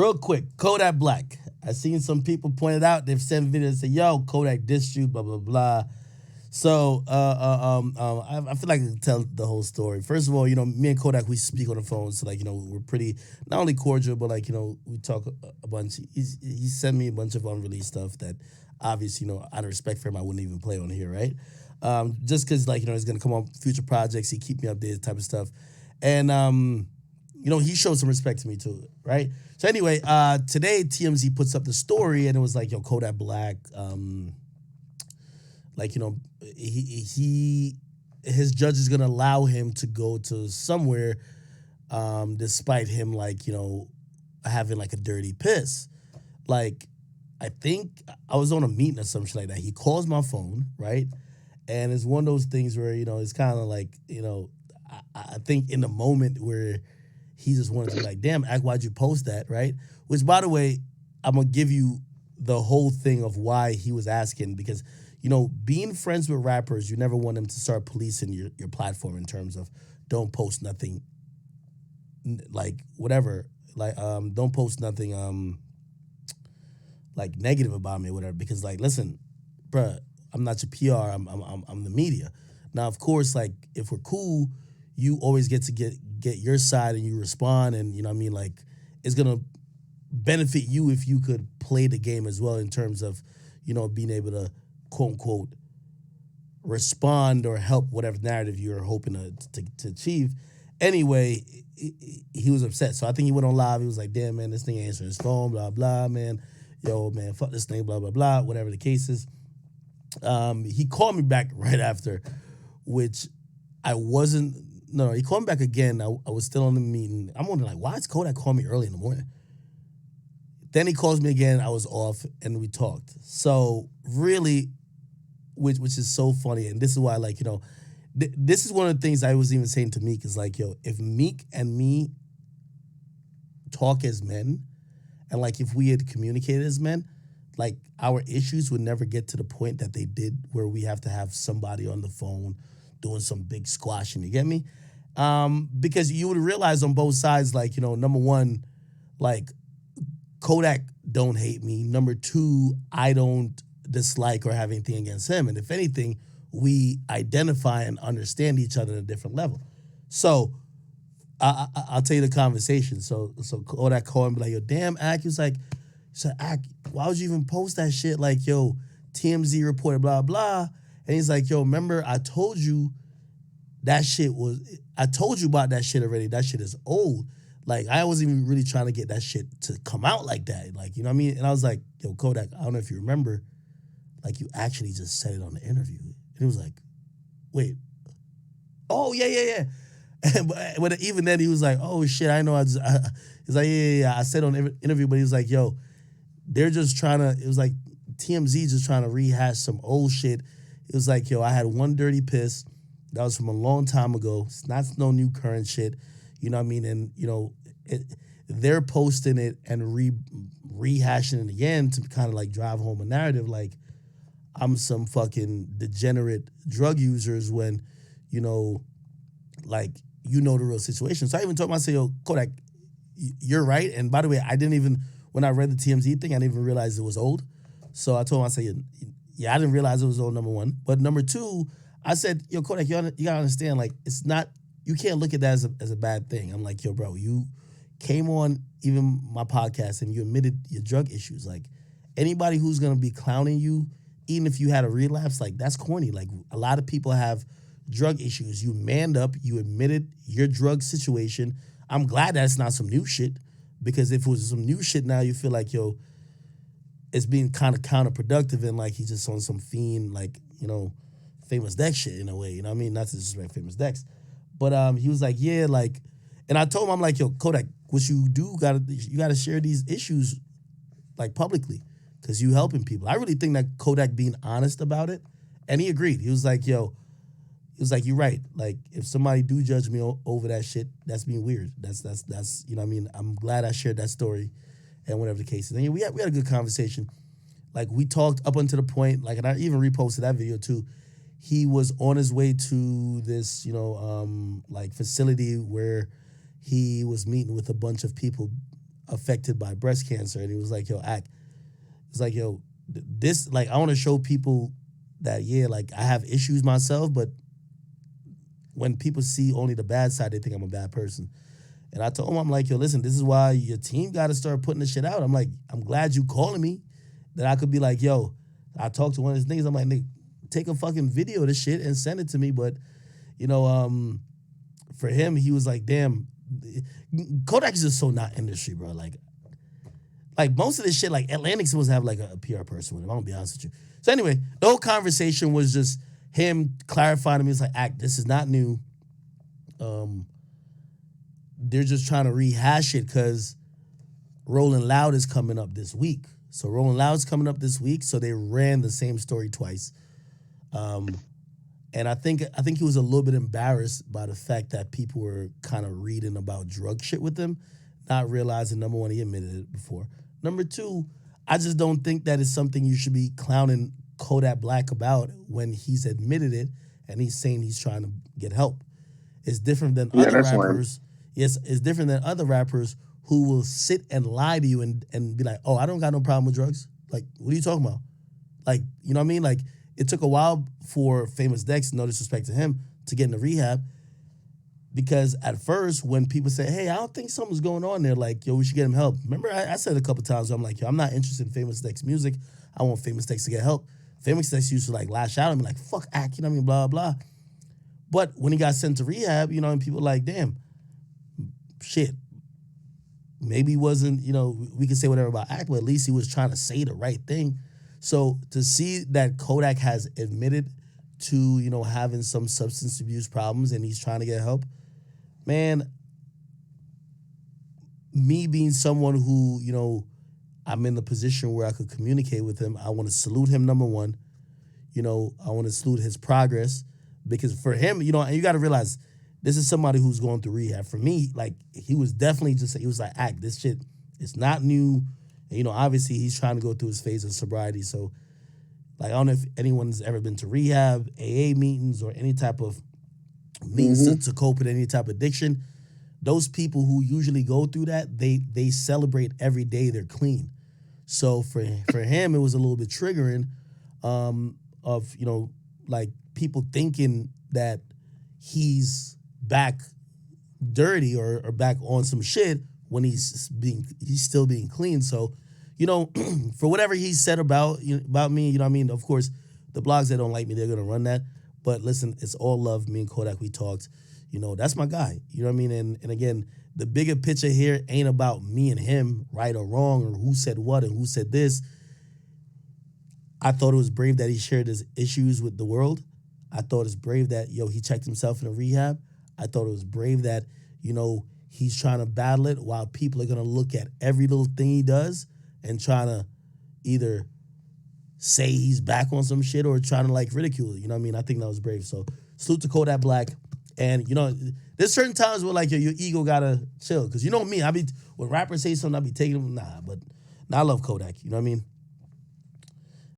Real quick, Kodak Black. I seen some people pointed out, they've sent videos and say, yo, Kodak dissed you, blah, blah, blah. So I feel like I can tell the whole story. First of all, me and Kodak, we speak on the phone. So, we're pretty, not only cordial, but, we talk a bunch. He sent me a bunch of unreleased stuff that obviously, out of respect for him, I wouldn't even play on here, right? Just because, he's going to come on future projects. He keep me updated type of stuff. And, he showed some respect to me too, right? So anyway, today TMZ puts up the story and it was like, yo, Kodak Black, his judge is gonna allow him to go to somewhere, despite him having like a dirty piss. Like, I think I was on a meeting or some shit like that. He calls my phone, right? And it's one of those things where, it's kind of like, I think in the moment where he just wanted to be like, damn, Ak, why'd you post that, right? Which, by the way, I'm going to give you the whole thing of why he was asking, because, being friends with rappers, you never want them to start policing your platform in terms of don't post nothing, like, whatever. Like, don't post nothing, like, negative about me or whatever, because, like, listen, bruh, I'm not your PR, I'm the media. Now, of course, like, if we're cool, you always get to get your side and you respond, and it's gonna benefit you if you could play the game as well in terms of being able to quote unquote respond or help whatever narrative you're hoping to achieve. Anyway, he was upset, so I think he went on live. He was like, damn, man, this thing ain't answering his phone, blah blah, man, yo, man, fuck this thing, blah blah blah, whatever the case is. He called me back right after, which I wasn't. No, he called me back again. I was still on the meeting. I'm wondering, like, why is Kodak calling me early in the morning? Then he calls me again. I was off, and we talked. So really, which is so funny, and this is why, this is one of the things I was even saying to Meek is like, yo, if Meek and me talk as men, and if we had communicated as men, our issues would never get to the point that they did, where we have to have somebody on the phone doing some big squashing. You get me? Because you would realize on both sides, number one, Kodak don't hate me. Number two, I don't dislike or have anything against him. And if anything, we identify and understand each other at a different level. So I'll tell you the conversation. So Kodak called and be like, yo, damn, Ak. He said, Ak, why would you even post that shit? Like, yo, TMZ reported, blah, blah. And he's like, yo, remember, I told you about that shit already. That shit is old. Like, I wasn't even really trying to get that shit to come out like that. Like, you know what I mean? And I was like, yo, Kodak, I don't know if you remember, you actually just said it on the interview. And he was like, wait. Oh, yeah. But even then, he was like, oh, shit, I know. He's like, yeah. I said on the interview, but he was like, yo, they're just trying to, it was like TMZ just trying to rehash some old shit. It was like, yo, I had one dirty piss. That was from a long time ago. It's not no new current shit. You know what I mean? And, they're posting it and rehashing it again to kind of drive home a narrative like I'm some fucking degenerate drug users when, the real situation. So I even told him, I said, yo, Kodak, you're right. And by the way, when I read the TMZ thing, I didn't even realize it was old. So I told him, I said, yeah, I didn't realize it was old, number one. But number two, I said, yo, Kodak, you gotta understand, it's not, you can't look at that as a bad thing. I'm like, yo, bro, you came on even my podcast and you admitted your drug issues. Like, anybody who's gonna be clowning you, even if you had a relapse, that's corny. Like, a lot of people have drug issues. You manned up, you admitted your drug situation. I'm glad that's not some new shit, because if it was some new shit now, you feel like, yo, it's being kind of counterproductive and he's just on some fiend, Famous Dex shit in a way, you know what I mean? Not to disrespect Famous Dex. But he was like, yeah, and I told him, I'm like, yo, Kodak, what you do, you gotta share these issues publicly, because you helping people. I really think that Kodak being honest about it, and he agreed. He was like, yo, you're right. If somebody do judge me over that shit, that's being weird. That's you know what I mean? I'm glad I shared that story and whatever the case is. And we had a good conversation. We talked up until the point, and I even reposted that video too. He was on his way to this, facility where he was meeting with a bunch of people affected by breast cancer, and he was like, "Yo, act." It's like, yo, this, like, I want to show people that, yeah, like, I have issues myself, but when people see only the bad side, they think I'm a bad person. And I told him, I'm like, yo, listen, this is why your team got to start putting this shit out. I'm like, I'm glad you calling me, that I could be like, yo, I talked to one of his niggas. I'm like, nigga, take a fucking video of this shit and send it to me. But, you know, for him, he was like, damn, Kodak is just so not industry, bro. Like most of this shit, like Atlantic supposed to have like a PR person with him. I'm gonna be honest with you. So anyway, the whole conversation was just him clarifying to me. It's like, act, this is not new. They're just trying to rehash it because Rolling Loud is coming up this week. So Rolling Loud's coming up this week, so they ran the same story twice. And I think he was a little bit embarrassed by the fact that people were kind of reading about drug shit with him, not realizing, number one, he admitted it before. Number two, I just don't think that is something you should be clowning Kodak Black about when he's admitted it and he's saying he's trying to get help. It's different than other rappers. Yes, it's different than other rappers who will sit and lie to you and be like, oh, I don't got no problem with drugs. Like, what are you talking about? Like, you know what I mean? Like, it took a while for Famous Dex, no disrespect to him, to get into rehab. Because at first, when people say, hey, I don't think something's going on there, like, yo, we should get him help. Remember, I said a couple times, I'm like, yo, I'm not interested in Famous Dex music. I want Famous Dex to get help. Famous Dex used to, like, lash out at me, like, fuck Ack, you know what I mean, blah, blah. But when he got sent to rehab, you know, and people were like, damn, shit. Maybe he wasn't, you know, we can say whatever about Ack, but at least he was trying to say the right thing. So to see that Kodak has admitted to, you know, having some substance abuse problems and he's trying to get help, man, me being someone who, you know, I'm in the position where I could communicate with him, I want to salute him, number one. You know, I want to salute his progress because for him, you know, and you got to realize this is somebody who's going through rehab. For me, like, he was definitely just, he was like, Act, this shit is not new. And, you know, obviously he's trying to go through his phase of sobriety. So, like, I don't know if anyone's ever been to rehab, AA meetings, or any type of means to cope with any type of addiction. Those people who usually go through that, they celebrate every day they're clean. So for him, it was a little bit triggering of, you know, like people thinking that he's back dirty or back on some shit when he's still being clean. So, you know, for whatever he said about me, you know what I mean? Of course, the blogs that don't like me, they're going to run that. But listen, it's all love. Me and Kodak, we talked. You know, that's my guy. You know what I mean? And again, the bigger picture here ain't about me and him, right or wrong, or who said what and who said this. I thought it was brave that he shared his issues with the world. I thought it's brave that, yo, he checked himself in a rehab. I thought it was brave that, you know, he's trying to battle it while people are going to look at every little thing he does and trying to either say he's back on some shit or trying to, like, ridicule it. You know what I mean? I think that was brave. So salute to Kodak Black. And, you know, there's certain times where, like, your ego got to chill. Because you know me, when rappers say something, I be taking them. Nah, but I love Kodak. You know what I mean?